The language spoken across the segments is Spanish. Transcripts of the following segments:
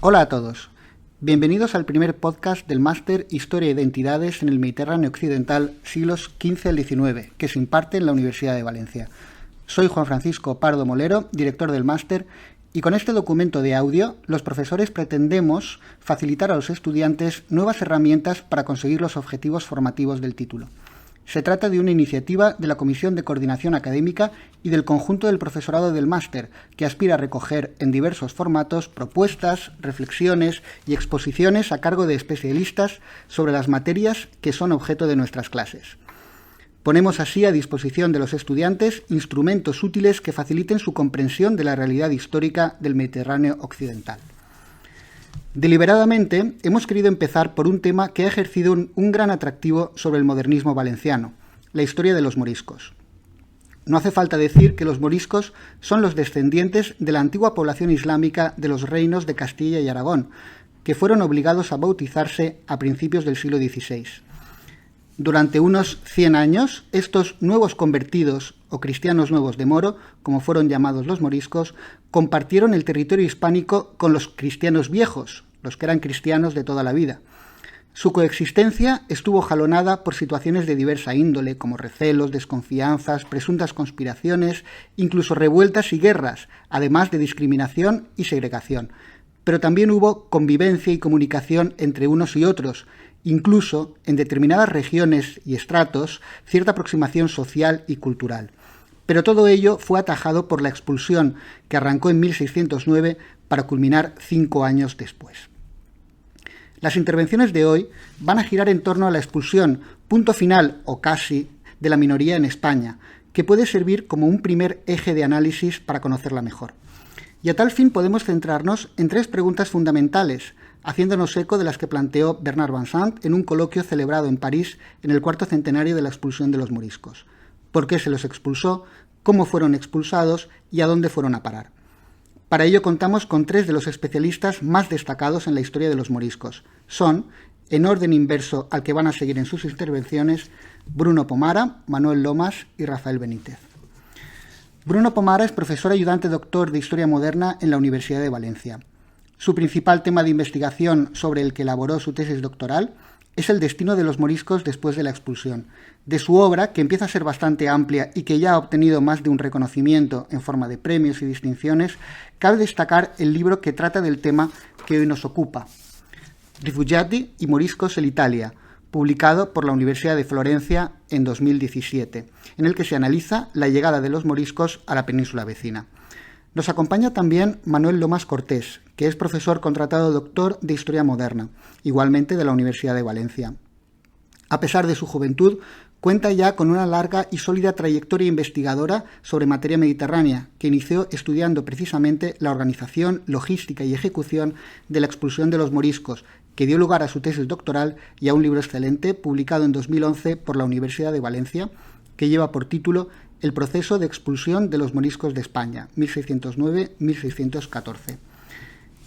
Hola a todos. Bienvenidos al primer podcast del Máster Historia e Identidades en el Mediterráneo Occidental, siglos XV al XIX, que se imparte en la Universidad de Valencia. Soy Juan Francisco Pardo Molero, director del máster, y con este documento de audio, los profesores pretendemos facilitar a los estudiantes nuevas herramientas para conseguir los objetivos formativos del título. Se trata de una iniciativa de la Comisión de Coordinación Académica y del conjunto del profesorado del máster, que aspira a recoger en diversos formatos propuestas, reflexiones y exposiciones a cargo de especialistas sobre las materias que son objeto de nuestras clases. Ponemos así a disposición de los estudiantes instrumentos útiles que faciliten su comprensión de la realidad histórica del Mediterráneo occidental. Deliberadamente hemos querido empezar por un tema que ha ejercido un gran atractivo sobre el modernismo valenciano, la historia de los moriscos. No hace falta decir que los moriscos son los descendientes de la antigua población islámica de los reinos de Castilla y Aragón, que fueron obligados a bautizarse a principios del siglo XVI. Durante unos 100 años, estos nuevos convertidos, o cristianos nuevos de Moro, como fueron llamados los moriscos, compartieron el territorio hispánico con los cristianos viejos, los que eran cristianos de toda la vida. Su coexistencia estuvo jalonada por situaciones de diversa índole, como recelos, desconfianzas, presuntas conspiraciones, incluso revueltas y guerras, además de discriminación y segregación. Pero también hubo convivencia y comunicación entre unos y otros, incluso en determinadas regiones y estratos, cierta aproximación social y cultural. Pero todo ello fue atajado por la expulsión, que arrancó en 1609 para culminar 5 años después. Las intervenciones de hoy van a girar en torno a la expulsión, punto final o casi, de la minoría en España, que puede servir como un primer eje de análisis para conocerla mejor. Y a tal fin podemos centrarnos en 3 preguntas fundamentales, haciéndonos eco de las que planteó Bernard Vincent en un coloquio celebrado en París en el 4º centenario de la expulsión de los moriscos. ¿Por qué se los expulsó? ¿Cómo fueron expulsados? ¿Y a dónde fueron a parar? Para ello contamos con 3 de los especialistas más destacados en la historia de los moriscos. Son, en orden inverso al que van a seguir en sus intervenciones, Bruno Pomara, Manuel Lomas y Rafael Benítez. Bruno Pomara es profesor ayudante doctor de Historia Moderna en la Universidad de Valencia. Su principal tema de investigación sobre el que elaboró su tesis doctoral es el destino de los moriscos después de la expulsión. De su obra, que empieza a ser bastante amplia y que ya ha obtenido más de un reconocimiento en forma de premios y distinciones, cabe destacar el libro que trata del tema que hoy nos ocupa, Rifugiati y moriscos en Italia, publicado por la Universidad de Florencia en 2017, en el que se analiza la llegada de los moriscos a la península vecina. Nos acompaña también Manuel Lomas Cortés, que es profesor contratado doctor de Historia Moderna, igualmente de la Universidad de Valencia. A pesar de su juventud, cuenta ya con una larga y sólida trayectoria investigadora sobre materia mediterránea, que inició estudiando precisamente la organización, logística y ejecución de la expulsión de los moriscos, que dio lugar a su tesis doctoral y a un libro excelente publicado en 2011 por la Universidad de Valencia, que lleva por título El proceso de expulsión de los moriscos de España, 1609-1614.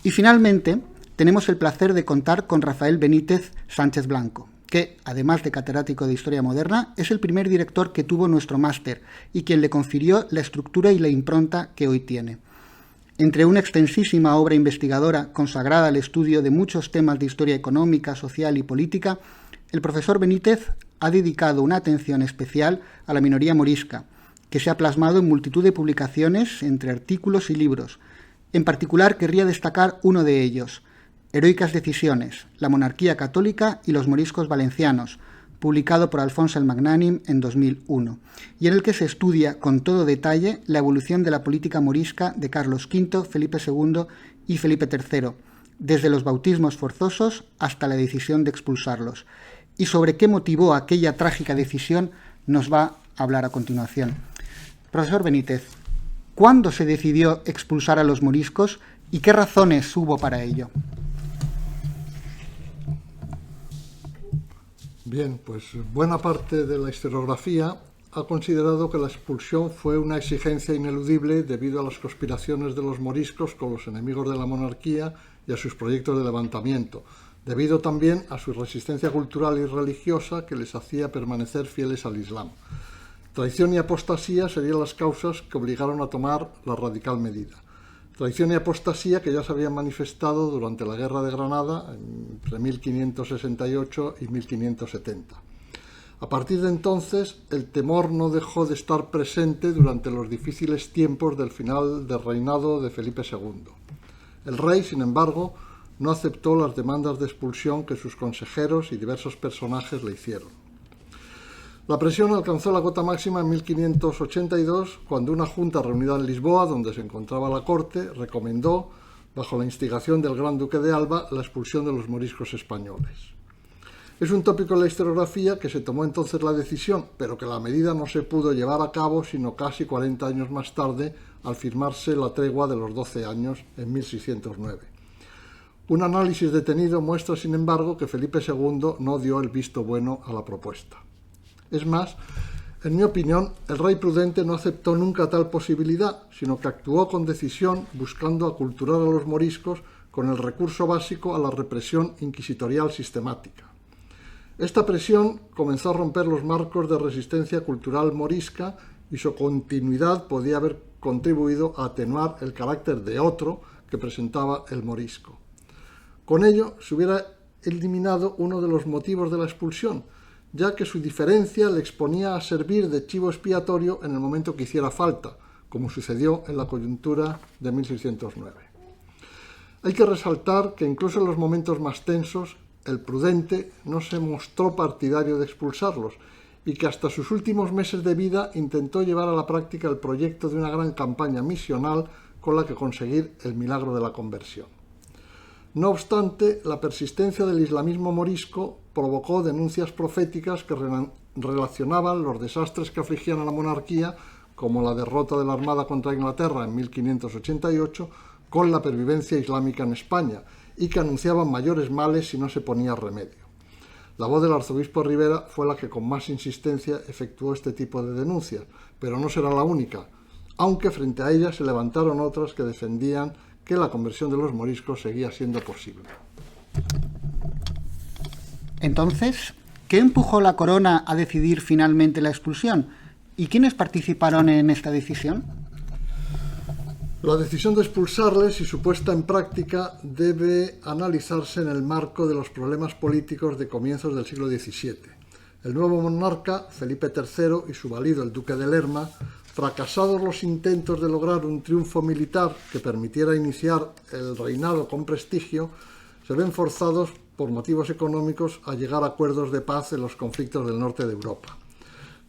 Y finalmente, tenemos el placer de contar con Rafael Benítez Sánchez Blanco, que, además de catedrático de Historia Moderna, es el primer director que tuvo nuestro máster y quien le confirió la estructura y la impronta que hoy tiene. Entre una extensísima obra investigadora consagrada al estudio de muchos temas de historia económica, social y política, el profesor Benítez ha dedicado una atención especial a la minoría morisca, que se ha plasmado en multitud de publicaciones entre artículos y libros. En particular, querría destacar uno de ellos, Heroicas decisiones, la monarquía católica y los moriscos valencianos, publicado por Alfonso el Magnánim en 2001, y en el que se estudia con todo detalle la evolución de la política morisca de Carlos V, Felipe II y Felipe III, desde los bautismos forzosos hasta la decisión de expulsarlos. Y sobre qué motivó aquella trágica decisión nos va a hablar a continuación. Profesor Benítez, ¿cuándo se decidió expulsar a los moriscos y qué razones hubo para ello? Bien, pues buena parte de la historiografía ha considerado que la expulsión fue una exigencia ineludible debido a las conspiraciones de los moriscos con los enemigos de la monarquía y a sus proyectos de levantamiento, debido también a su resistencia cultural y religiosa que les hacía permanecer fieles al Islam. Traición y apostasía serían las causas que obligaron a tomar la radical medida. traición y apostasía que ya se habían manifestado durante la Guerra de Granada entre 1568 y 1570. A partir de entonces, el temor no dejó de estar presente durante los difíciles tiempos del final del reinado de Felipe II. El rey, sin embargo, no aceptó las demandas de expulsión que sus consejeros y diversos personajes le hicieron. La presión alcanzó la cota máxima en 1582, cuando una junta reunida en Lisboa, donde se encontraba la corte, recomendó, bajo la instigación del Gran Duque de Alba, la expulsión de los moriscos españoles. Es un tópico en la historiografía que se tomó entonces la decisión, pero que la medida no se pudo llevar a cabo sino casi 40 años más tarde, al firmarse la tregua de los 12 años en 1609. Un análisis detenido muestra, sin embargo, que Felipe II no dio el visto bueno a la propuesta. Es más, en mi opinión, el rey prudente no aceptó nunca tal posibilidad, sino que actuó con decisión buscando aculturar a los moriscos con el recurso básico a la represión inquisitorial sistemática. Esta presión comenzó a romper los marcos de resistencia cultural morisca y su continuidad podía haber contribuido a atenuar el carácter de otro que presentaba el morisco. Con ello se hubiera eliminado uno de los motivos de la expulsión, ya que su diferencia le exponía a servir de chivo expiatorio en el momento que hiciera falta, como sucedió en la coyuntura de 1609. Hay que resaltar que incluso en los momentos más tensos, el prudente no se mostró partidario de expulsarlos y que hasta sus últimos meses de vida intentó llevar a la práctica el proyecto de una gran campaña misional con la que conseguir el milagro de la conversión. No obstante, la persistencia del islamismo morisco provocó denuncias proféticas que relacionaban los desastres que afligían a la monarquía, como la derrota de la Armada contra Inglaterra en 1588, con la pervivencia islámica en España, y que anunciaban mayores males si no se ponía remedio. La voz del arzobispo Rivera fue la que con más insistencia efectuó este tipo de denuncias, pero no será la única, aunque frente a ella se levantaron otras que defendían que la conversión de los moriscos seguía siendo posible. Entonces, ¿qué empujó la corona a decidir finalmente la expulsión? ¿Y quiénes participaron en esta decisión? La decisión de expulsarles y su puesta en práctica debe analizarse en el marco de los problemas políticos de comienzos del siglo XVII. El nuevo monarca, Felipe III, y su valido, el duque de Lerma, fracasados los intentos de lograr un triunfo militar que permitiera iniciar el reinado con prestigio, se ven forzados por motivos económicos a llegar a acuerdos de paz en los conflictos del norte de Europa.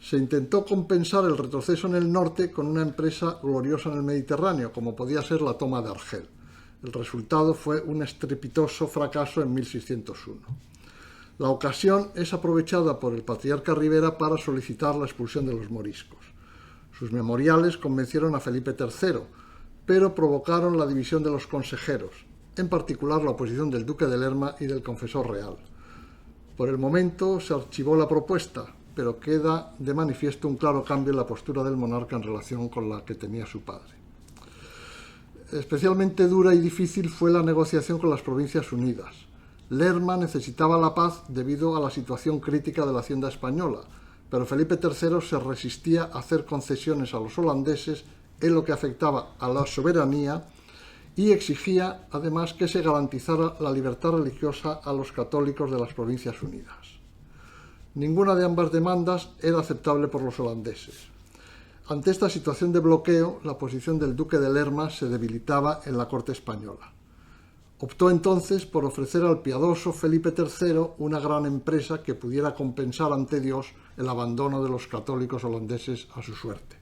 Se intentó compensar el retroceso en el norte con una empresa gloriosa en el Mediterráneo, como podía ser la toma de Argel. El resultado fue un estrepitoso fracaso en 1601. La ocasión es aprovechada por el patriarca Rivera para solicitar la expulsión de los moriscos. Sus memoriales convencieron a Felipe III, pero provocaron la división de los consejeros, en particular la oposición del duque de Lerma y del confesor real. Por el momento se archivó la propuesta, pero queda de manifiesto un claro cambio en la postura del monarca en relación con la que tenía su padre. Especialmente dura y difícil fue la negociación con las Provincias Unidas. Lerma necesitaba la paz debido a la situación crítica de la hacienda española, pero Felipe III se resistía a hacer concesiones a los holandeses en lo que afectaba a la soberanía y exigía además que se garantizara la libertad religiosa a los católicos de las Provincias Unidas. Ninguna de ambas demandas era aceptable por los holandeses. Ante esta situación de bloqueo, la posición del duque de Lerma se debilitaba en la corte española. Optó entonces por ofrecer al piadoso Felipe III una gran empresa que pudiera compensar ante Dios el abandono de los católicos holandeses a su suerte.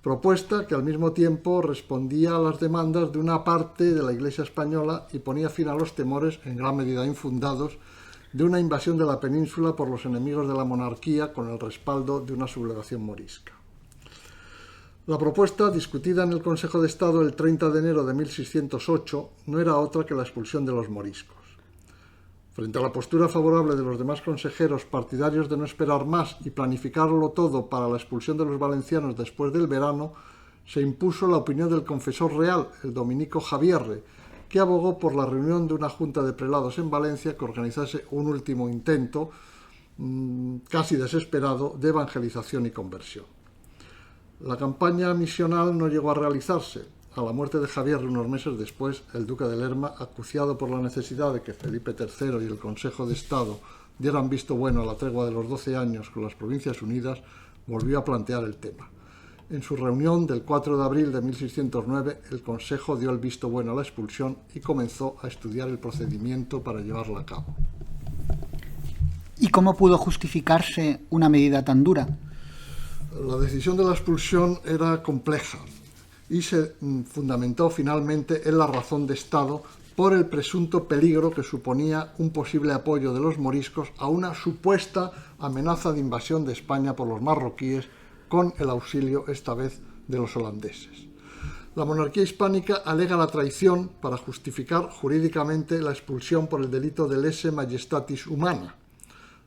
Propuesta que al mismo tiempo respondía a las demandas de una parte de la Iglesia española y ponía fin a los temores, en gran medida infundados, de una invasión de la península por los enemigos de la monarquía con el respaldo de una sublevación morisca. La propuesta, discutida en el Consejo de Estado el 30 de enero de 1608, no era otra que la expulsión de los moriscos. Frente a la postura favorable de los demás consejeros partidarios de no esperar más y planificarlo todo para la expulsión de los valencianos después del verano, se impuso la opinión del confesor real, el dominico Javierre, que abogó por la reunión de una junta de prelados en Valencia que organizase un último intento, casi desesperado, de evangelización y conversión. La campaña misional no llegó a realizarse. a la muerte de Javier unos meses después, el duque de Lerma, acuciado por la necesidad de que Felipe III y el Consejo de Estado dieran visto bueno a la tregua de los 12 años con las Provincias Unidas, volvió a plantear el tema. En su reunión del 4 de abril de 1609, el Consejo dio el visto bueno a la expulsión y comenzó a estudiar el procedimiento para llevarla a cabo. ¿Y cómo pudo justificarse una medida tan dura? La decisión de la expulsión era compleja y se fundamentó finalmente en la razón de Estado por el presunto peligro que suponía un posible apoyo de los moriscos a una supuesta amenaza de invasión de España por los marroquíes, con el auxilio, esta vez, de los holandeses. La monarquía hispánica alega la traición para justificar jurídicamente la expulsión por el delito de lese majestatis humana.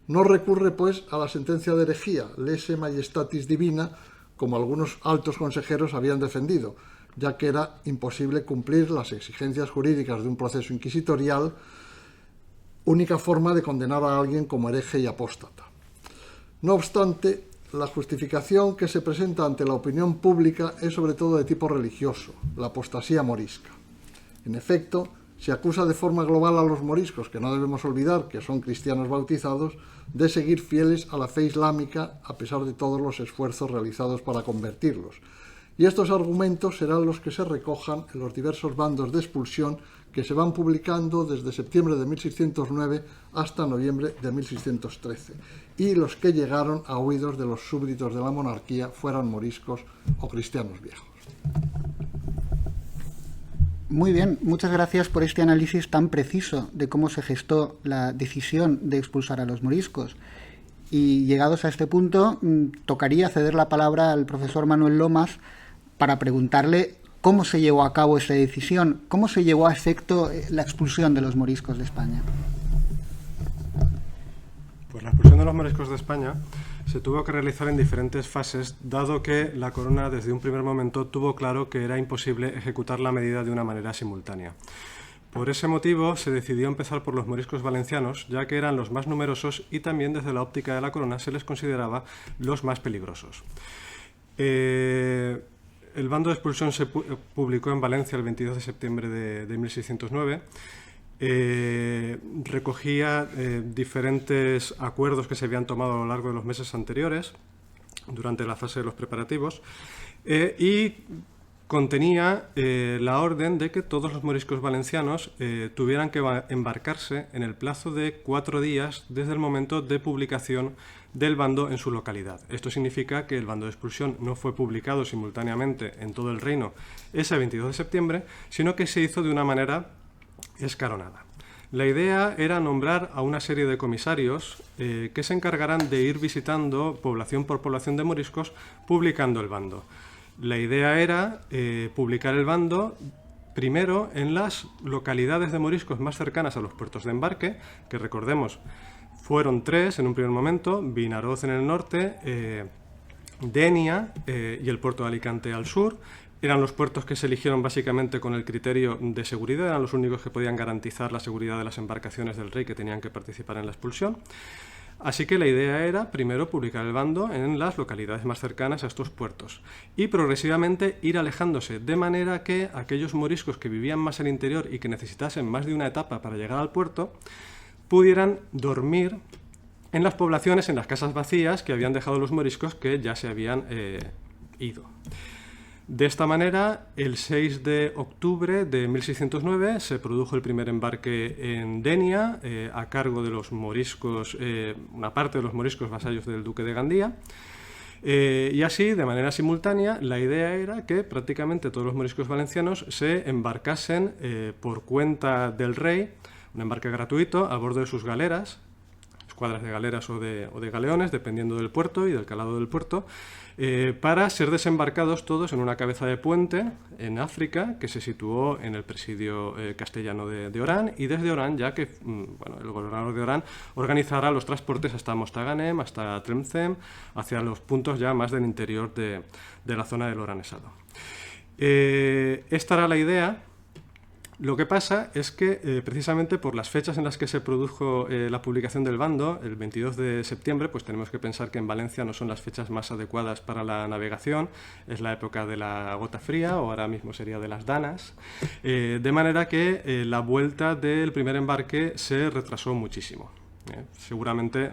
No recurre, pues, a la sentencia de herejía, lese majestatis divina, como algunos altos consejeros habían defendido, ya que era imposible cumplir las exigencias jurídicas de un proceso inquisitorial, única forma de condenar a alguien como hereje y apóstata. No obstante, la justificación que se presenta ante la opinión pública es sobre todo de tipo religioso, la apostasía morisca. En efecto, se acusa de forma global a los moriscos, que no debemos olvidar que son cristianos bautizados, de seguir fieles a la fe islámica a pesar de todos los esfuerzos realizados para convertirlos. Y estos argumentos serán los que se recojan en los diversos bandos de expulsión que se van publicando desde septiembre de 1609 hasta noviembre de 1613, y los que llegaron a oídos de los súbditos de la monarquía, fueran moriscos o cristianos viejos. Muy bien, muchas gracias por este análisis tan preciso de cómo se gestó la decisión de expulsar a los moriscos. Y llegados a este punto, tocaría ceder la palabra al profesor Manuel Lomas para preguntarle cómo se llevó a cabo esa decisión, cómo se llevó a efecto la expulsión de los moriscos de España. Pues la expulsión de los moriscos de España se tuvo que realizar en diferentes fases, dado que la corona desde un primer momento tuvo claro que era imposible ejecutar la medida de una manera simultánea. Por ese motivo se decidió empezar por los moriscos valencianos, ya que eran los más numerosos y también desde la óptica de la corona se les consideraba los más peligrosos. El bando de expulsión se publicó en Valencia el 22 de septiembre de 1609. Recogía diferentes acuerdos que se habían tomado a lo largo de los meses anteriores, durante la fase de los preparativos, y contenía la orden de que todos los moriscos valencianos tuvieran que embarcarse en el plazo de 4 días desde el momento de publicación del bando en su localidad. Esto significa que el bando de expulsión no fue publicado simultáneamente en todo el reino ese 22 de septiembre, sino que se hizo de una manera escalonada. La idea era nombrar a una serie de comisarios que se encargaran de ir visitando población por población de moriscos publicando el bando. La idea era publicar el bando primero en las localidades de moriscos más cercanas a los puertos de embarque, que recordemos fueron 3 en un primer momento: Vinaroz en el norte, Denia y el puerto de Alicante al sur. Eran los puertos que se eligieron básicamente con el criterio de seguridad, eran los únicos que podían garantizar la seguridad de las embarcaciones del rey que tenían que participar en la expulsión. Así que la idea era primero publicar el bando en las localidades más cercanas a estos puertos y progresivamente ir alejándose, de manera que aquellos moriscos que vivían más al interior y que necesitasen más de una etapa para llegar al puerto pudieran dormir en las poblaciones, en las casas vacías que habían dejado los moriscos que ya se habían ido. De esta manera, el 6 de octubre de 1609 se produjo el primer embarque en Denia, a cargo de los moriscos, una parte de los moriscos vasallos del duque de Gandía. Y así, de manera simultánea, la idea era que prácticamente todos los moriscos valencianos se embarcasen por cuenta del rey, un embarque gratuito, a bordo de sus galeras, escuadras de galeras o de galeones, dependiendo del puerto y del calado del puerto, para ser desembarcados todos en una cabeza de puente en África, que se situó en el presidio castellano de Orán, y desde Orán ya que el gobernador de Orán organizara los transportes hasta Mostaganem, hasta Tlemcen, hacia los puntos ya más del interior de la zona del Oranesado. Esta era la idea Lo que pasa es que precisamente por las fechas en las que se produjo la publicación del bando, el 22 de septiembre, pues tenemos que pensar que en Valencia no son las fechas más adecuadas para la navegación, es la época de la gota fría, o ahora mismo sería de las danas, de manera que la vuelta del primer embarque se retrasó muchísimo. Seguramente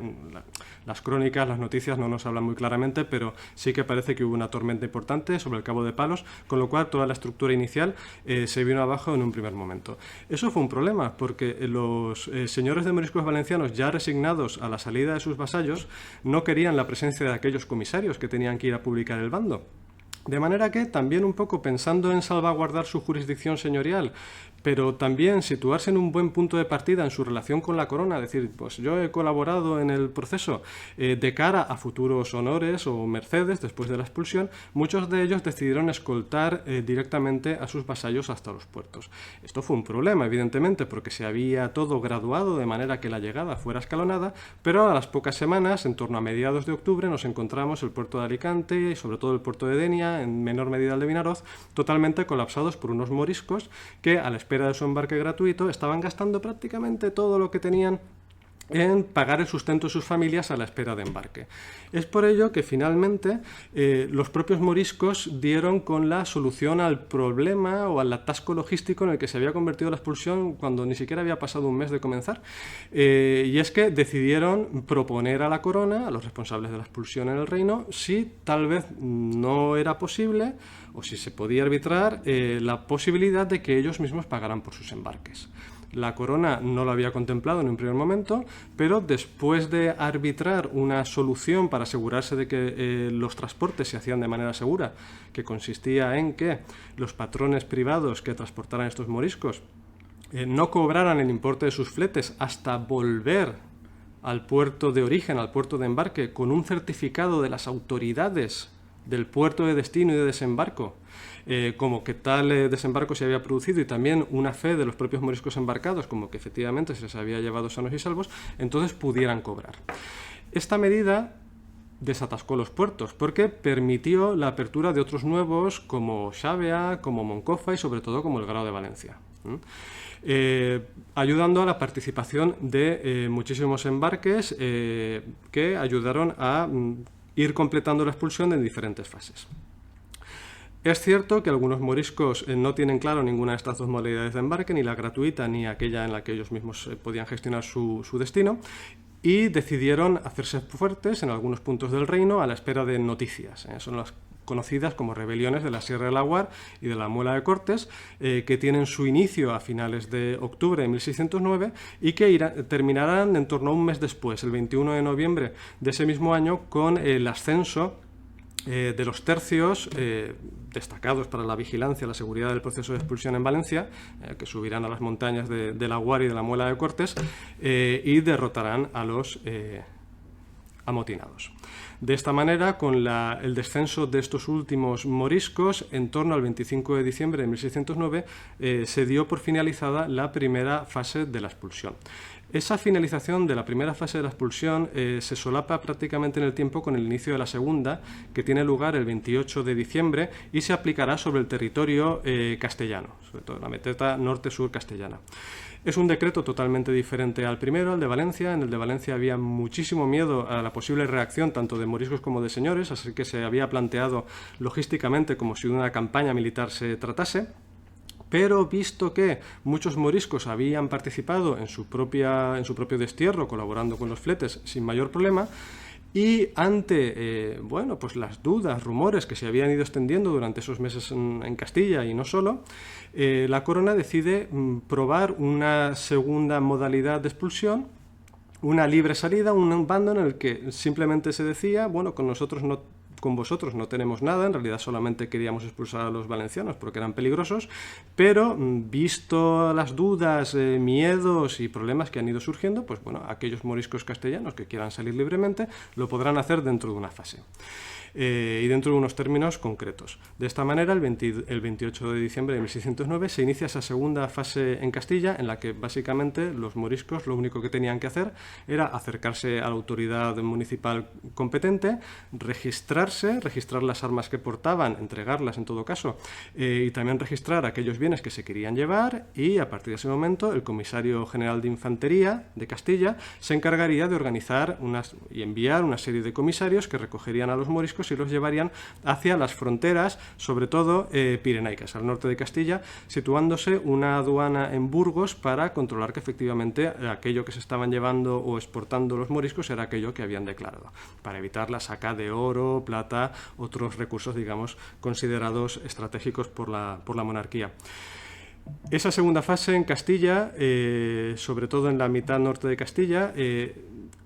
las crónicas, las noticias no nos hablan muy claramente, pero sí que parece que hubo una tormenta importante sobre el Cabo de Palos, con lo cual toda la estructura inicial se vino abajo en un primer momento. Eso fue un problema, porque los señores de moriscos valencianos, ya resignados a la salida de sus vasallos, no querían la presencia de aquellos comisarios que tenían que ir a publicar el bando. De manera que, también un poco pensando en salvaguardar su jurisdicción señorial, pero también situarse en un buen punto de partida en su relación con la corona, es decir, pues yo he colaborado en el proceso de cara a futuros honores o mercedes después de la expulsión, muchos de ellos decidieron escoltar directamente a sus vasallos hasta los puertos. Esto fue un problema, evidentemente, porque se había todo graduado de manera que la llegada fuera escalonada, pero a las pocas semanas, en torno a mediados de octubre, nos encontramos el puerto de Alicante y sobre todo el puerto de Denia, en menor medida el de Vinaroz, totalmente colapsados por unos moriscos que, a la espera de su embarque gratuito, estaban gastando prácticamente todo lo que tenían en pagar el sustento de sus familias a la espera de embarque. Es por ello que finalmente los propios moriscos dieron con la solución al problema o al atasco logístico en el que se había convertido la expulsión cuando ni siquiera había pasado un mes de comenzar. Y es que decidieron proponer a la corona, a los responsables de la expulsión en el reino, si tal vez no era posible o si se podía arbitrar la posibilidad de que ellos mismos pagaran por sus embarques. La corona no lo había contemplado en un primer momento, pero después de arbitrar una solución para asegurarse de que los transportes se hacían de manera segura, que consistía en que los patrones privados que transportaran estos moriscos no cobraran el importe de sus fletes hasta volver al puerto de origen, al puerto de embarque, con un certificado de las autoridades del puerto de destino y de desembarco, como que tal desembarco se había producido, y también una fe de los propios moriscos embarcados, como que efectivamente se les había llevado sanos y salvos, entonces pudieran cobrar. Esta medida desatascó los puertos porque permitió la apertura de otros nuevos como Xávea, como Moncofa y sobre todo como el Grao de Valencia, ayudando a la participación de muchísimos embarques que ayudaron a ir completando la expulsión en diferentes fases. Es cierto que algunos moriscos no tienen claro ninguna de estas dos modalidades de embarque, ni la gratuita ni aquella en la que ellos mismos podían gestionar su destino, y decidieron hacerse fuertes en algunos puntos del reino a la espera de noticias. Son las conocidas como rebeliones de la Sierra del Aguar y de la Muela de Cortes, que tienen su inicio a finales de octubre de 1609 y que terminarán en torno a un mes después, el 21 de noviembre de ese mismo año, con el ascenso de los tercios destacados para la vigilancia y la seguridad del proceso de expulsión en Valencia, que subirán a las montañas del Aguar y de la Muela de Cortes y derrotarán a los amotinados. De esta manera, con el descenso de estos últimos moriscos, en torno al 25 de diciembre de 1609, se dio por finalizada la primera fase de la expulsión. Esa finalización de la primera fase de la expulsión se solapa prácticamente en el tiempo con el inicio de la segunda, que tiene lugar el 28 de diciembre y se aplicará sobre el territorio castellano, sobre todo la meteta norte-sur castellana. Es un decreto totalmente diferente al primero, al de Valencia. En el de Valencia había muchísimo miedo a la posible reacción tanto de moriscos como de señores, así que se había planteado logísticamente como si de una campaña militar se tratase. Pero visto que muchos moriscos habían participado en su propio destierro, colaborando con los fletes sin mayor problema, y ante pues las dudas, rumores que se habían ido extendiendo durante esos meses en Castilla y no solo, la corona decide probar una segunda modalidad de expulsión, una libre salida, un bando en el que simplemente se decía, bueno, con vosotros no tenemos nada, en realidad solamente queríamos expulsar a los valencianos porque eran peligrosos, pero visto las dudas, miedos y problemas que han ido surgiendo, pues bueno, aquellos moriscos castellanos que quieran salir libremente lo podrán hacer dentro de una fase. y dentro de unos términos concretos. De esta manera, el 28 de diciembre de 1609 se inicia esa segunda fase en Castilla, en la que básicamente los moriscos lo único que tenían que hacer era acercarse a la autoridad municipal competente, registrar las armas que portaban, entregarlas en todo caso, y también registrar aquellos bienes que se querían llevar, y a partir de ese momento el comisario general de Infantería de Castilla se encargaría de organizar y enviar una serie de comisarios que recogerían a los moriscos y los llevarían hacia las fronteras, sobre todo pirenaicas, al norte de Castilla, situándose una aduana en Burgos para controlar que efectivamente aquello que se estaban llevando o exportando los moriscos era aquello que habían declarado, para evitar la saca de oro, plata, otros recursos, digamos, considerados estratégicos por la monarquía. Esa segunda fase en Castilla, sobre todo en la mitad norte de Castilla,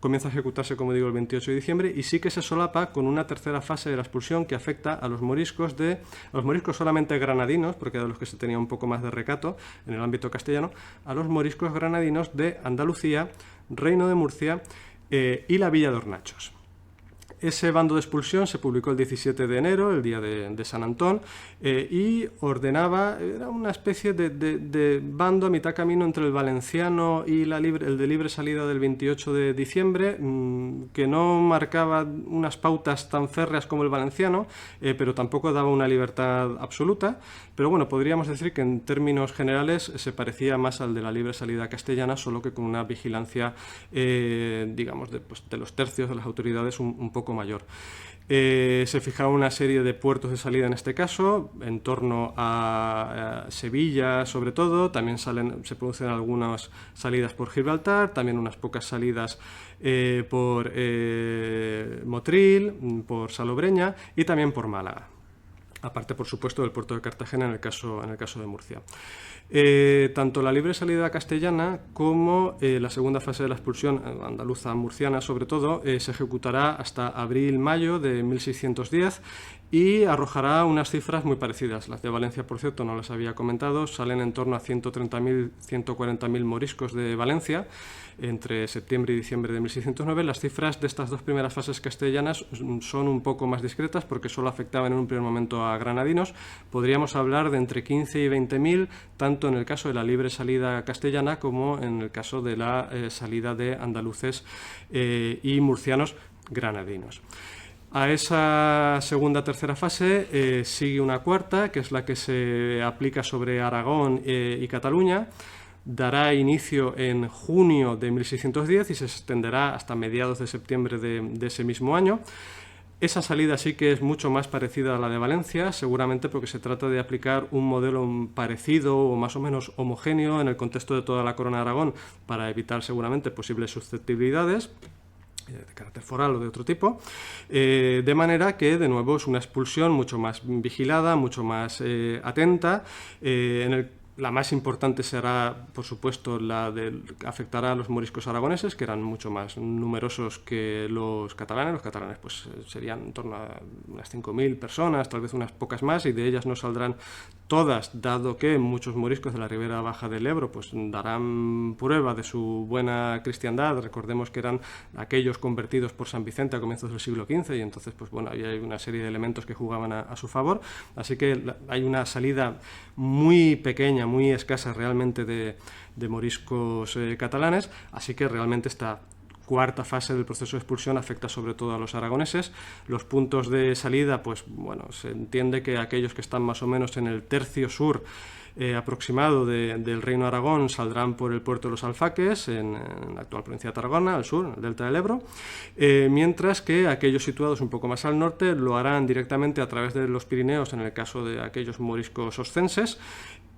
comienza a ejecutarse, como digo, el 28 de diciembre, y sí que se solapa con una tercera fase de la expulsión que afecta a los moriscos solamente granadinos, porque de los que se tenía un poco más de recato en el ámbito castellano, a los moriscos granadinos de Andalucía, Reino de Murcia y la Villa de Hornachos. Ese bando de expulsión se publicó el 17 de enero, el día de San Antón, y ordenaba, era una especie de bando a mitad camino entre el valenciano y el de libre salida del 28 de diciembre, que no marcaba unas pautas tan férreas como el valenciano, pero tampoco daba una libertad absoluta. Pero bueno, podríamos decir que en términos generales se parecía más al de la libre salida castellana, solo que con una vigilancia, digamos, de los tercios de las autoridades un poco mayor. Se fijaba una serie de puertos de salida en este caso, en torno a Sevilla sobre todo, también se producen algunas salidas por Gibraltar, también unas pocas salidas por Motril, por Salobreña y también por Málaga. Aparte, por supuesto, del puerto de Cartagena en el caso de Murcia. Tanto la libre salida castellana como la segunda fase de la expulsión andaluza murciana, sobre todo, se ejecutará hasta abril-mayo de 1610 y arrojará unas cifras muy parecidas. Las de Valencia, por cierto, no las había comentado, salen en torno a 130.000, 140.000 moriscos de Valencia entre septiembre y diciembre de 1609. Las cifras de estas dos primeras fases castellanas son un poco más discretas porque solo afectaban en un primer momento a granadinos. Podríamos hablar de entre 15 y 20.000, tanto en el caso de la libre salida castellana como en el caso de la salida de andaluces y murcianos granadinos. A esa tercera fase sigue una cuarta, que es la que se aplica sobre Aragón y Cataluña. Dará inicio en junio de 1610 y se extenderá hasta mediados de septiembre de ese mismo año. Esa salida sí que es mucho más parecida a la de Valencia, seguramente porque se trata de aplicar un modelo parecido o más o menos homogéneo en el contexto de toda la Corona de Aragón para evitar seguramente posibles susceptibilidades de carácter foral o de otro tipo, de manera que de nuevo es una expulsión mucho más vigilada, mucho más atenta, la más importante será, por supuesto, la de afectará a los moriscos aragoneses, que eran mucho más numerosos que los catalanes. Los catalanes pues serían en torno a unas 5.000 personas, tal vez unas pocas más, y de ellas no saldrán todas, dado que muchos moriscos de la ribera baja del Ebro pues darán prueba de su buena cristiandad. Recordemos que eran aquellos convertidos por San Vicente a comienzos del siglo XV, y entonces pues bueno, hay una serie de elementos que jugaban a su favor, así que hay una salida muy pequeña, muy escasa realmente de moriscos catalanes, así que realmente esta cuarta fase del proceso de expulsión afecta sobre todo a los aragoneses. Los puntos de salida, pues bueno, se entiende que aquellos que están más o menos en el tercio sur aproximado del Reino de Aragón saldrán por el puerto de los Alfaques, en la actual provincia de Tarragona, al sur, en el delta del Ebro, mientras que aquellos situados un poco más al norte lo harán directamente a través de los Pirineos, en el caso de aquellos moriscos oscenses,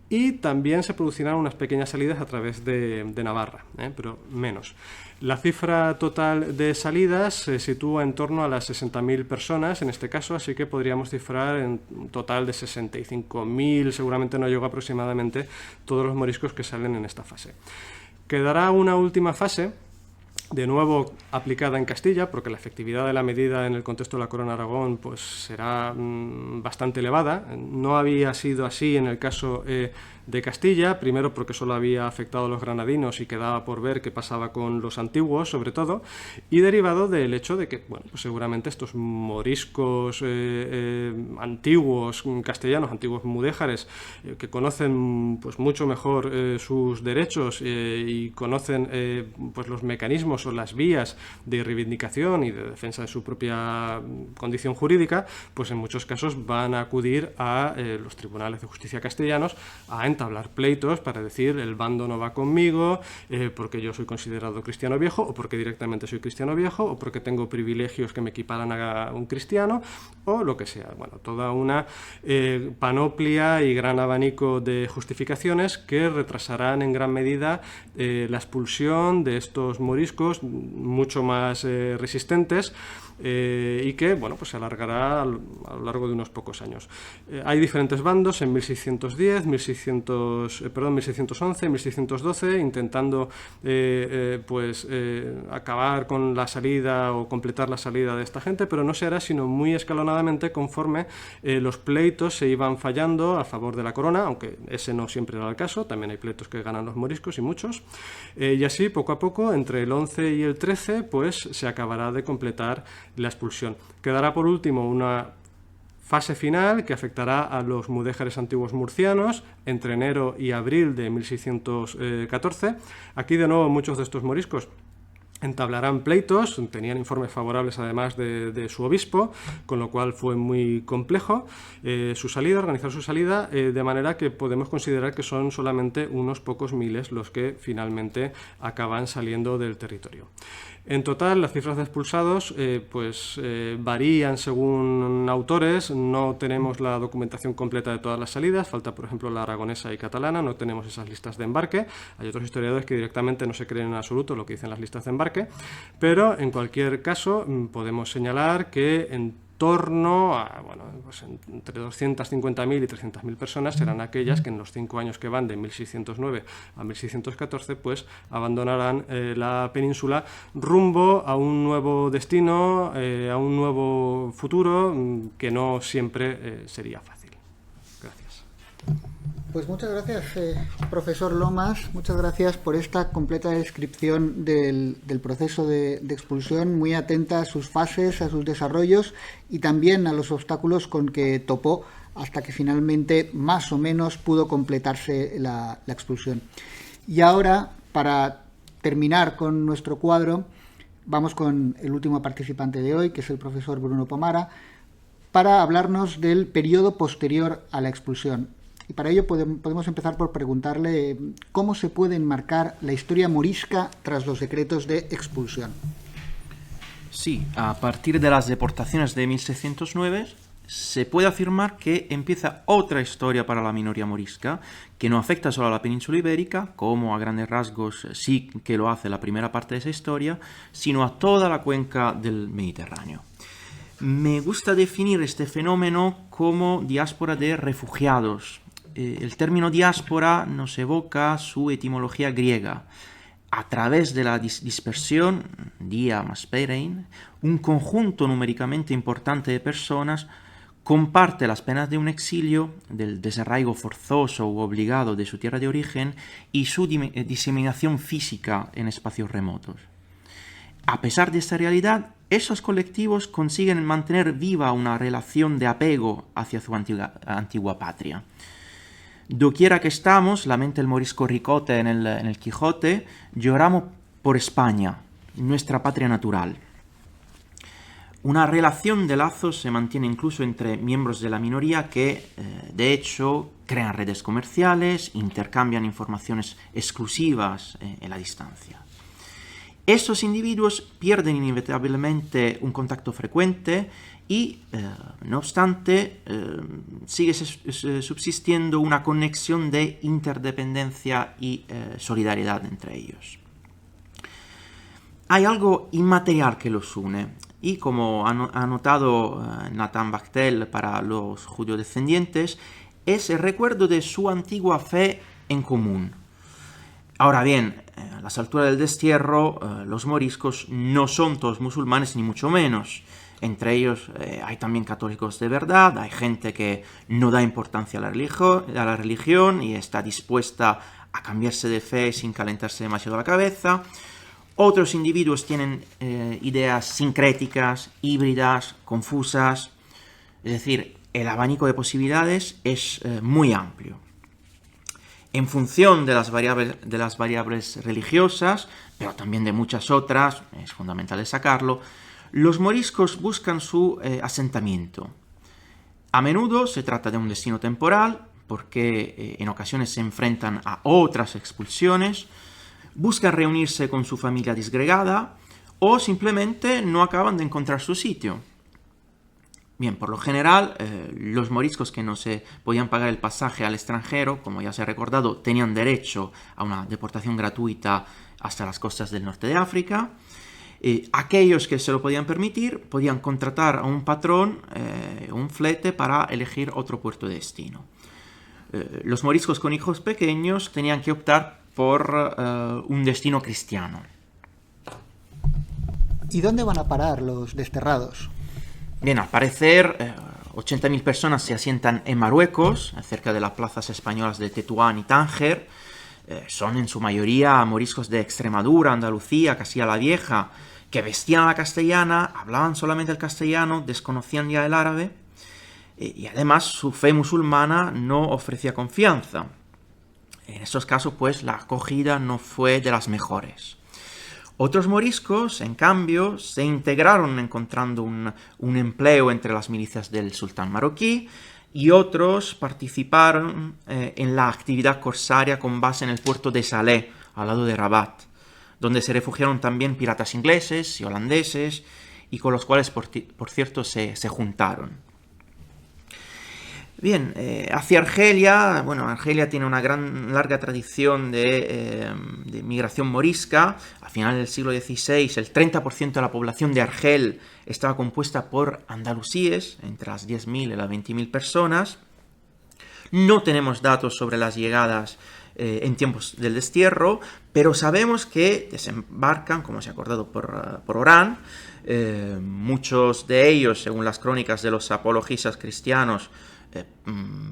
y también se producirán unas pequeñas salidas a través de Navarra, pero menos. La cifra total de salidas se sitúa en torno a las 60.000 personas en este caso, así que podríamos cifrar en un total de 65.000, seguramente no llegó aproximadamente, todos los moriscos que salen en esta fase. Quedará una última fase de nuevo aplicada en Castilla, porque la efectividad de la medida en el contexto de la Corona de Aragón pues, será bastante elevada. No había sido así en el caso de Castilla, primero porque solo había afectado a los granadinos y quedaba por ver qué pasaba con los antiguos, sobre todo, y derivado del hecho de que, bueno, pues seguramente estos moriscos antiguos castellanos, antiguos mudéjares, que conocen pues mucho mejor sus derechos y conocen pues los mecanismos o las vías de reivindicación y de defensa de su propia condición jurídica, pues en muchos casos van a acudir a los tribunales de justicia castellanos a entablar pleitos para decir el bando no va conmigo porque yo soy considerado cristiano viejo, o porque directamente soy cristiano viejo, o porque tengo privilegios que me equiparan a un cristiano, o lo que sea. Bueno, toda una panoplia y gran abanico de justificaciones que retrasarán en gran medida la expulsión de estos moriscos mucho más resistentes, y que bueno, pues se alargará a lo largo de unos pocos años. Hay diferentes bandos en 1610, 1611, 1612, intentando acabar con la salida o completar la salida de esta gente, pero no se hará sino muy escalonadamente conforme los pleitos se iban fallando a favor de la corona, aunque ese no siempre era el caso, también hay pleitos que ganan los moriscos y muchos, y así poco a poco entre el 11 y el 13 pues se acabará de completar la expulsión. Quedará por último una fase final que afectará a los mudéjares antiguos murcianos entre enero y abril de 1614. Aquí de nuevo muchos de estos moriscos entablarán pleitos, tenían informes favorables además de su obispo, con lo cual fue muy complejo organizar su salida, de manera que podemos considerar que son solamente unos pocos miles los que finalmente acaban saliendo del territorio. En total, las cifras de expulsados varían según autores, no tenemos la documentación completa de todas las salidas, falta por ejemplo la aragonesa y catalana, no tenemos esas listas de embarque, hay otros historiadores que directamente no se creen en absoluto lo que dicen las listas de embarque, pero en cualquier caso podemos señalar que en torno a, entre 250.000 y 300.000 personas serán aquellas que en los 5 años que van de 1609 a 1614 pues abandonarán la península rumbo a un nuevo destino, a un nuevo futuro que no siempre sería fácil. Gracias. Pues muchas gracias, profesor Lomas, muchas gracias por esta completa descripción del proceso de expulsión, muy atenta a sus fases, a sus desarrollos y también a los obstáculos con que topó hasta que finalmente más o menos pudo completarse la expulsión. Y ahora, para terminar con nuestro cuadro, vamos con el último participante de hoy, que es el profesor Bruno Pomara, para hablarnos del periodo posterior a la expulsión. Y para ello podemos empezar por preguntarle cómo se puede enmarcar la historia morisca tras los decretos de expulsión. Sí, a partir de las deportaciones de 1609 se puede afirmar que empieza otra historia para la minoría morisca, que no afecta solo a la península ibérica, como a grandes rasgos sí que lo hace la primera parte de esa historia, sino a toda la cuenca del Mediterráneo. Me gusta definir este fenómeno como diáspora de refugiados. El término diáspora nos evoca su etimología griega. A través de la dispersión, dia más perein, un conjunto numéricamente importante de personas comparte las penas de un exilio, del desarraigo forzoso u obligado de su tierra de origen y su diseminación física en espacios remotos. A pesar de esta realidad, esos colectivos consiguen mantener viva una relación de apego hacia su antigua patria. Doquiera que estamos, lamenta el morisco Ricote en el Quijote, lloramos por España, nuestra patria natural. Una relación de lazos se mantiene incluso entre miembros de la minoría que, de hecho, crean redes comerciales, intercambian informaciones exclusivas en la distancia. Estos individuos pierden inevitablemente un contacto frecuente y, no obstante, sigue subsistiendo una conexión de interdependencia y solidaridad entre ellos. Hay algo inmaterial que los une y, como ha notado Nathan Bachtel para los judío-descendientes, es el recuerdo de su antigua fe en común. Ahora bien, las alturas del destierro, los moriscos no son todos musulmanes, ni mucho menos. Entre ellos hay también católicos de verdad, hay gente que no da importancia a la religión y está dispuesta a cambiarse de fe sin calentarse demasiado la cabeza. Otros individuos tienen ideas sincréticas, híbridas, confusas. Es decir, el abanico de posibilidades es muy amplio. En función de las variables religiosas, pero también de muchas otras, es fundamental destacarlo, los moriscos buscan su asentamiento. A menudo se trata de un destino temporal, porque en ocasiones se enfrentan a otras expulsiones, buscan reunirse con su familia disgregada o simplemente no acaban de encontrar su sitio. Bien, por lo general, los moriscos que no se podían pagar el pasaje al extranjero, como ya se ha recordado, tenían derecho a una deportación gratuita hasta las costas del norte de África. Aquellos que se lo podían permitir podían contratar a un patrón, un flete, para elegir otro puerto de destino. Los moriscos con hijos pequeños tenían que optar por un destino cristiano. ¿Y dónde van a parar los desterrados? Bien, al parecer, 80.000 personas se asientan en Marruecos, cerca de las plazas españolas de Tetuán y Tánger. Son en su mayoría moriscos de Extremadura, Andalucía, Castilla la Vieja, que vestían a la castellana, hablaban solamente el castellano, desconocían ya el árabe, y además su fe musulmana no ofrecía confianza. En estos casos, pues, la acogida no fue de las mejores. Otros moriscos, en cambio, se integraron encontrando un empleo entre las milicias del sultán marroquí, y otros participaron en la actividad corsaria con base en el puerto de Salé, al lado de Rabat, donde se refugiaron también piratas ingleses y holandeses, y con los cuales, por cierto, se juntaron. Bien, hacia Argelia, bueno, Argelia tiene una larga tradición de migración morisca. A finales del siglo XVI, el 30% de la población de Argel estaba compuesta por andalusíes, entre las 10.000 y las 20.000 personas. No tenemos datos sobre las llegadas en tiempos del destierro, pero sabemos que desembarcan, como se ha acordado, por Orán. Muchos de ellos, según las crónicas de los apologistas cristianos,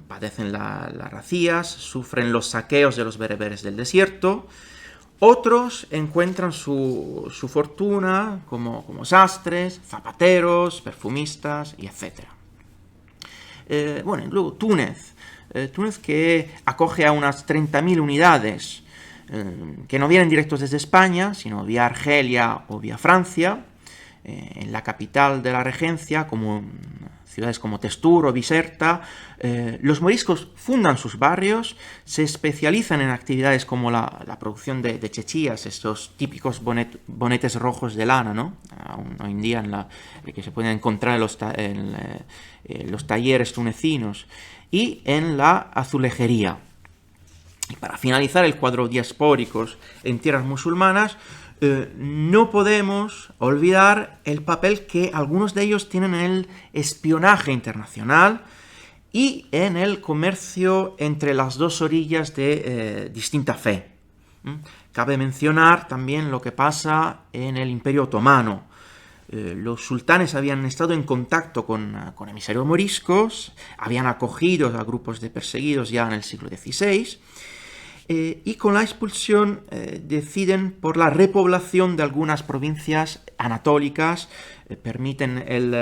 padecen las racías, sufren los saqueos de los bereberes del desierto. Otros encuentran su fortuna como sastres, zapateros, perfumistas, y etc. Bueno, luego Túnez, que acoge a unas 30.000 unidades que no vienen directos desde España, sino vía Argelia o vía Francia. En la capital de la regencia, como ciudades como Testur o Biserta, los moriscos fundan sus barrios, se especializan en actividades como la producción de chechías, estos típicos bonetes rojos de lana, ¿no? Aún hoy en día que se pueden encontrar en los talleres tunecinos, y en la azulejería. Y para finalizar el cuadro diaspóricos en tierras musulmanas, no podemos olvidar el papel que algunos de ellos tienen en el espionaje internacional y en el comercio entre las dos orillas de distinta fe. Cabe mencionar también lo que pasa en el Imperio Otomano. Los sultanes habían estado en contacto con emisarios moriscos, habían acogido a grupos de perseguidos ya en el siglo XVI, y con la expulsión deciden por la repoblación de algunas provincias anatólicas, permiten el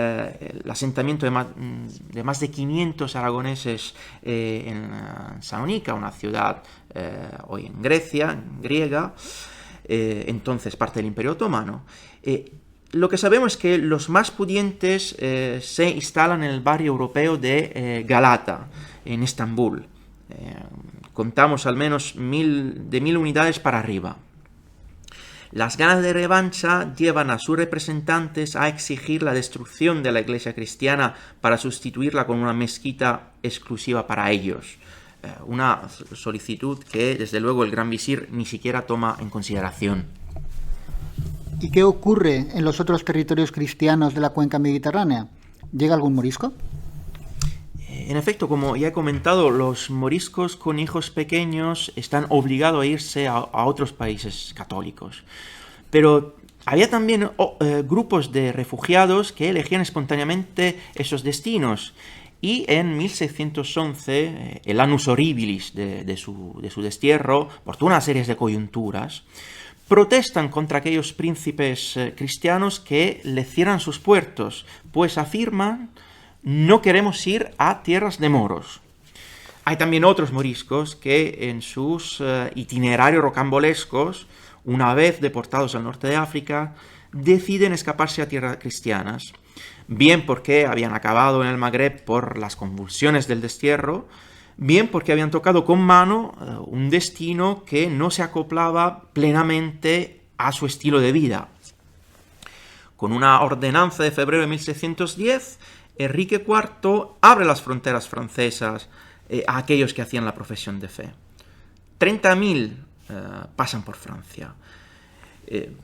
asentamiento de más de 500 aragoneses en Salónica, una ciudad hoy en Grecia, griega, entonces parte del Imperio Otomano. Lo que sabemos es que los más pudientes se instalan en el barrio europeo de Galata, en Estambul. Contamos al menos 1.000 unidades para arriba. Las ganas de revancha llevan a sus representantes a exigir la destrucción de la iglesia cristiana para sustituirla con una mezquita exclusiva para ellos. Una solicitud que, desde luego, el gran visir ni siquiera toma en consideración. ¿Y qué ocurre en los otros territorios cristianos de la cuenca mediterránea? ¿Llega algún morisco? En efecto, como ya he comentado, los moriscos con hijos pequeños están obligados a irse a otros países católicos. Pero había también grupos de refugiados que elegían espontáneamente esos destinos. Y en 1611, el annus horribilis de su destierro, por toda una serie de coyunturas, protestan contra aquellos príncipes cristianos que le cierran sus puertos, pues afirman: no queremos ir a tierras de moros. Hay también otros moriscos que en sus itinerarios rocambolescos, una vez deportados al norte de África, deciden escaparse a tierras cristianas, bien porque habían acabado en el Magreb por las convulsiones del destierro, bien porque habían tocado con mano un destino que no se acoplaba plenamente a su estilo de vida. Con una ordenanza de febrero de 1610, Enrique IV abre las fronteras francesas a aquellos que hacían la profesión de fe. 30.000 pasan por Francia.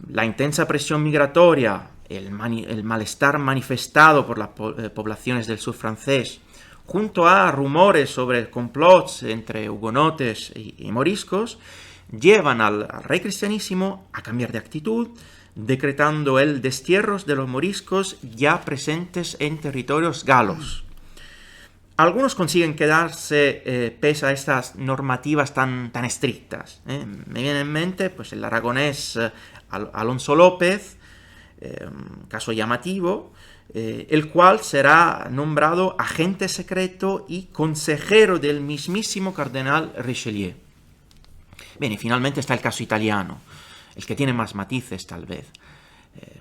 La intensa presión migratoria, el malestar manifestado por las poblaciones del sur francés, junto a rumores sobre complots entre hugonotes y moriscos, llevan al rey cristianísimo a cambiar de actitud, decretando el destierro de los moriscos ya presentes en territorios galos. Algunos consiguen quedarse pese a estas normativas tan estrictas. Me viene en mente pues, el aragonés Alonso López, caso llamativo, el cual será nombrado agente secreto y consejero del mismísimo cardenal Richelieu. Bien, y finalmente está el caso italiano, el que tiene más matices tal vez.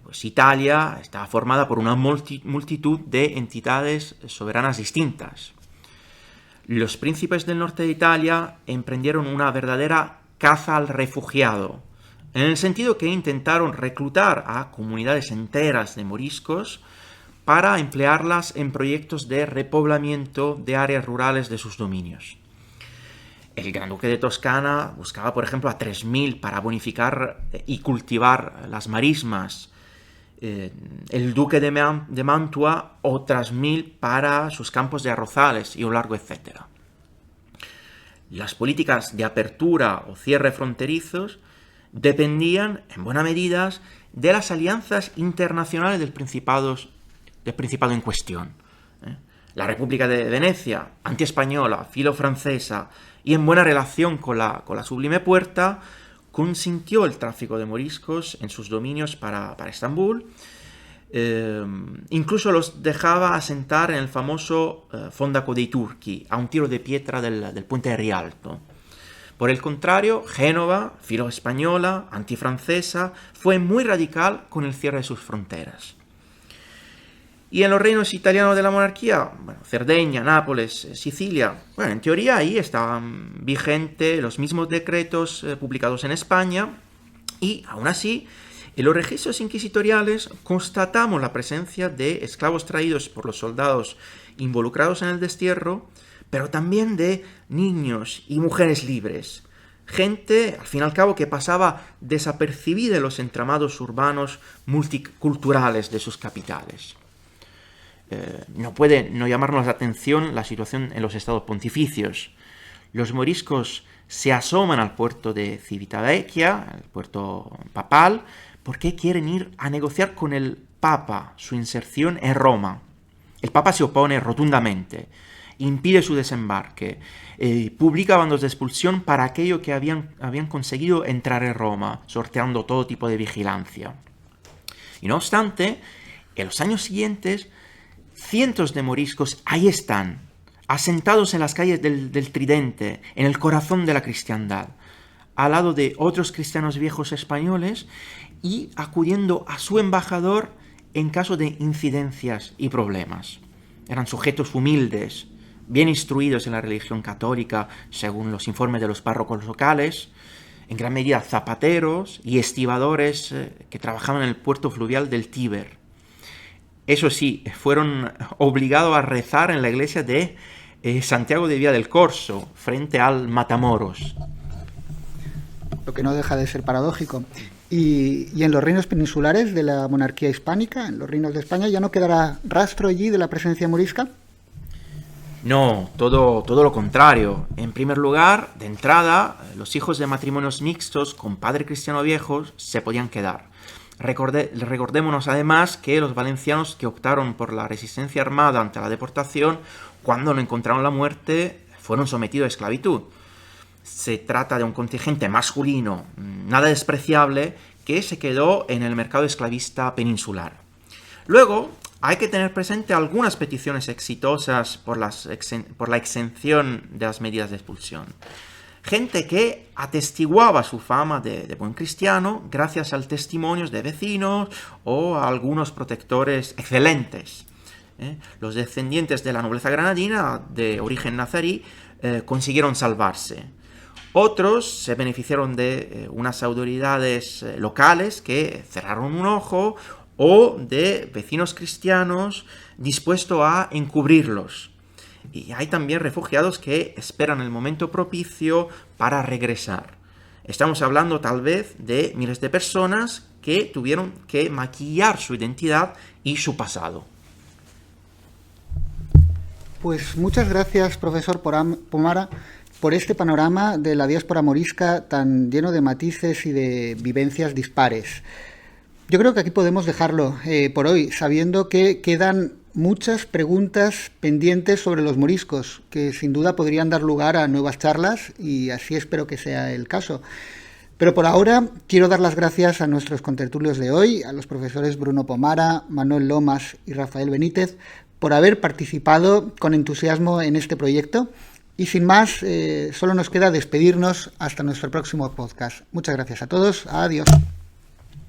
Pues Italia está formada por una multitud de entidades soberanas distintas. Los príncipes del norte de Italia emprendieron una verdadera caza al refugiado, en el sentido que intentaron reclutar a comunidades enteras de moriscos para emplearlas en proyectos de repoblamiento de áreas rurales de sus dominios. El Gran Duque de Toscana buscaba, por ejemplo, a 3.000 para bonificar y cultivar las marismas. El Duque de Mantua, otras 1.000 para sus campos de arrozales y un largo etcétera. Las políticas de apertura o cierre fronterizos dependían, en buena medida, de las alianzas internacionales del Principado en cuestión. La República de Venecia, antiespañola, filo-francesa y en buena relación con la Sublime Puerta, consintió el tráfico de moriscos en sus dominios para Estambul. Incluso los dejaba asentar en el famoso Fondaco dei Turchi, a un tiro de piedra del puente de Rialto. Por el contrario, Génova, filo-española, antifrancesa, fue muy radical con el cierre de sus fronteras. Y en los reinos italianos de la monarquía, Cerdeña, Nápoles, Sicilia, en teoría ahí estaban vigentes los mismos decretos publicados en España, y aún así, en los registros inquisitoriales constatamos la presencia de esclavos traídos por los soldados involucrados en el destierro, pero también de niños y mujeres libres, gente, al fin y al cabo, que pasaba desapercibida en los entramados urbanos multiculturales de sus capitales. No puede no llamarnos la atención la situación en los estados pontificios. Los moriscos se asoman al puerto de Civitavecchia, el puerto papal, porque quieren ir a negociar con el Papa su inserción en Roma. El Papa se opone rotundamente, impide su desembarque, publica bandos de expulsión para aquellos que habían conseguido entrar en Roma, sorteando todo tipo de vigilancia. Y no obstante, en los años siguientes, cientos de moriscos ahí están, asentados en las calles del Tridente, en el corazón de la cristiandad, al lado de otros cristianos viejos españoles y acudiendo a su embajador en caso de incidencias y problemas. Eran sujetos humildes, bien instruidos en la religión católica, según los informes de los párrocos locales, en gran medida zapateros y estibadores que trabajaban en el puerto fluvial del Tíber. Eso sí, fueron obligados a rezar en la iglesia de Santiago de Vía del Corso, frente al Matamoros. Lo que no deja de ser paradójico. Y en los reinos peninsulares de la monarquía hispánica, en los reinos de España, ¿ya no quedará rastro allí de la presencia morisca? No, todo lo contrario. En primer lugar, de entrada, los hijos de matrimonios mixtos con padre cristiano viejos se podían quedar. Recordémonos además que los valencianos que optaron por la resistencia armada ante la deportación, cuando no encontraron la muerte, fueron sometidos a esclavitud. Se trata de un contingente masculino, nada despreciable, que se quedó en el mercado esclavista peninsular. Luego, hay que tener presente algunas peticiones exitosas por la exención de las medidas de expulsión. Gente que atestiguaba su fama de buen cristiano gracias al testimonio de vecinos o a algunos protectores excelentes. Los descendientes de la nobleza granadina de origen nazarí consiguieron salvarse. Otros se beneficiaron de unas autoridades locales que cerraron un ojo o de vecinos cristianos dispuestos a encubrirlos. Y hay también refugiados que esperan el momento propicio para regresar. Estamos hablando tal vez de miles de personas que tuvieron que maquillar su identidad y su pasado. Pues muchas gracias, profesor Pomara, por este panorama de la diáspora morisca tan lleno de matices y de vivencias dispares. Yo creo que aquí podemos dejarlo por hoy, sabiendo que quedan muchas preguntas pendientes sobre los moriscos, que sin duda podrían dar lugar a nuevas charlas, y así espero que sea el caso. Pero por ahora quiero dar las gracias a nuestros contertulios de hoy, a los profesores Bruno Pomara, Manuel Lomas y Rafael Benítez, por haber participado con entusiasmo en este proyecto. Y sin más, solo nos queda despedirnos hasta nuestro próximo podcast. Muchas gracias a todos. Adiós.